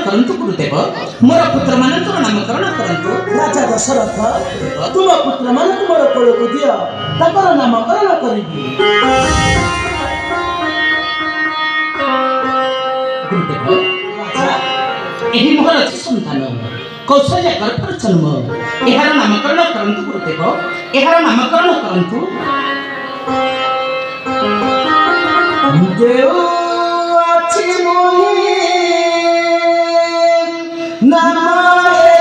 କରନ୍ତୁ ଗୁରୁଦେବ। ମୋର ପୁତ୍ରମାନଙ୍କର ନାମକରଣ କରନ୍ତୁ। ରାଜା ଦଶରଥ ତୁମ ପୁତ୍ରମାନଙ୍କୁ ମୋର କୋଳକୁ ଦିଅ, ତାଙ୍କର ନାମକରଣ କରିବି। ଗୁରୁଦେବ, ଏହି ମୋର ଅଛି ସନ୍ତାନ କୌଶଲ୍ୟା ଗର୍ଭର ଜନ୍ମ। ଏହାର ନାମକରଣ କରନ୍ତୁ ଗୁରୁଦେବ, ଏହାର ନାମକରଣ କରନ୍ତୁ। ଦେଉ ଅଛି ମୁହିଁ ନାମରେ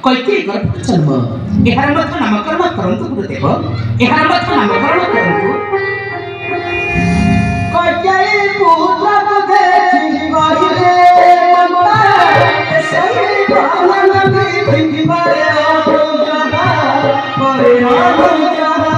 କୈକେୟୀ ଗର୍ଭର ଜନ୍ମ। ଏହାର ମଧ୍ୟ ନାମକରଣ କରନ୍ତୁ ଗୁରୁଦେବ, ଏହାର ମଧ୍ୟ ନାମକରଣ କରନ୍ତୁ। କୈକେୟୀ ପୁତ୍ରକୁ ଦେଖି କହିଲେ ମମତା, ସେହି ଭଗବାନ ପୃଥିବୀରେ ଅନୁଜବା ପରେ ଅନୁଜବା।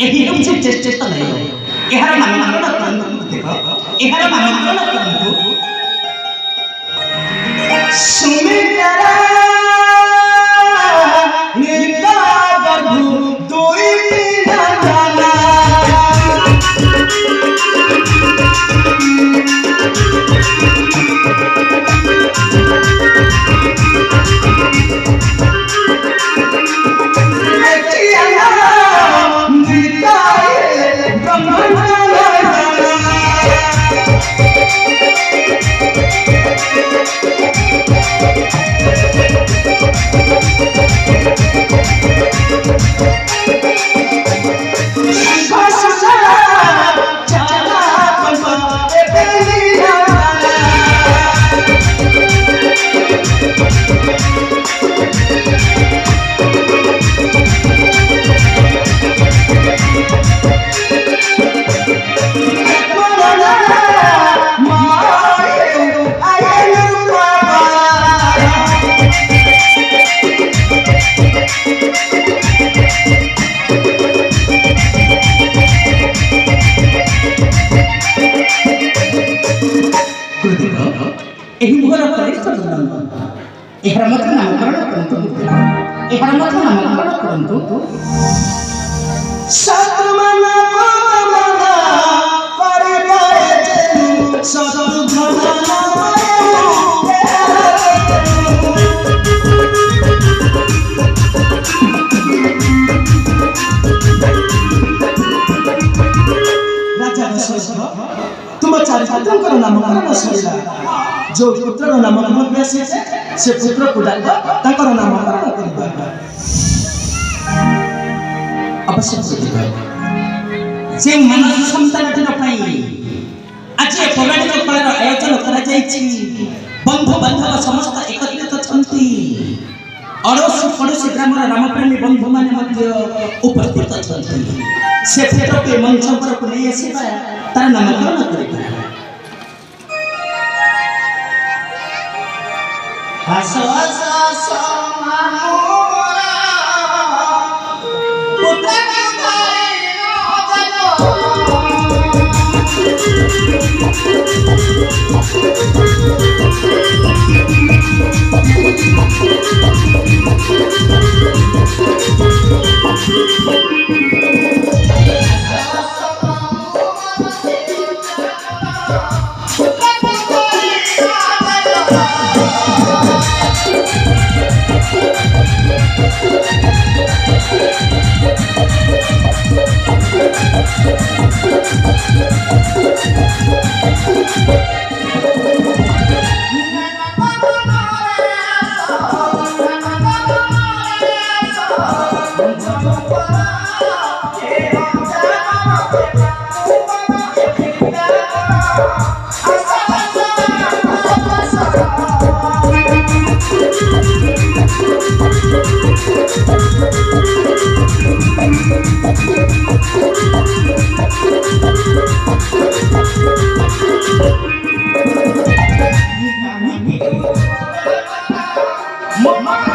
ଏହି ହେଉଛି ଚେଷ୍ଟା ନାହିଁ। ଏହାର ନାମକରଣ କରନ୍ତୁ ଗୁରୁଦେବ, ଏହାର ନାମକରଣ କରନ୍ତୁ। ସୁମିତ୍ରା ନିକା ଗର୍ଭ ଦୁଇଟି ନାନା ଏହି ମୋର କନିଷ୍ଠ ଜନ୍ମ। ଏହାର ମଧ୍ୟ ନାମକରଣ କରନ୍ତୁ ଗୁରୁଦେବ, ଏହାର ମଧ୍ୟ ନାମକରଣ କରନ୍ତୁ। ସତମନା ନାମକରଣ ସରିଲା ଯୋଉ ପୁତ୍ରର ନାମକରଣ ବି ଆସିଛି ସେ ପୁତ୍ରକୁ ଡାକ ତାଙ୍କର ନାମକରଣ କରିବା ଅବଶ୍ୟ ଯେଉଁ ମାନସ ସନ୍ତାନଟିର ପାଇଁ ଆଜି ଏ ପୌରାଣିକ କଳାର ଆୟୋଜନ କରାଯାଇଛି ବନ୍ଧୁ ବାନ୍ଧବ ସମସ୍ତ ଏକତ୍ରିତ ଅଛନ୍ତି ଅଡ଼ୋଶୀ ପଡ଼ୋଶୀ ଗ୍ରାମର ରାମପ୍ରେମୀ ବନ୍ଧୁମାନେ ମଧ୍ୟ ଉପସ୍ଥିତ ଅଛନ୍ତି ସେ ପୁତ୍ରକୁ ମଞ୍ଚ ଉପରକୁ ନେଇ ଆସିବା ତାର ନାମକରଣ କରିବା ଆସ ଆସ ଆସ ମାମୁରା ପୁତ୍ର Mama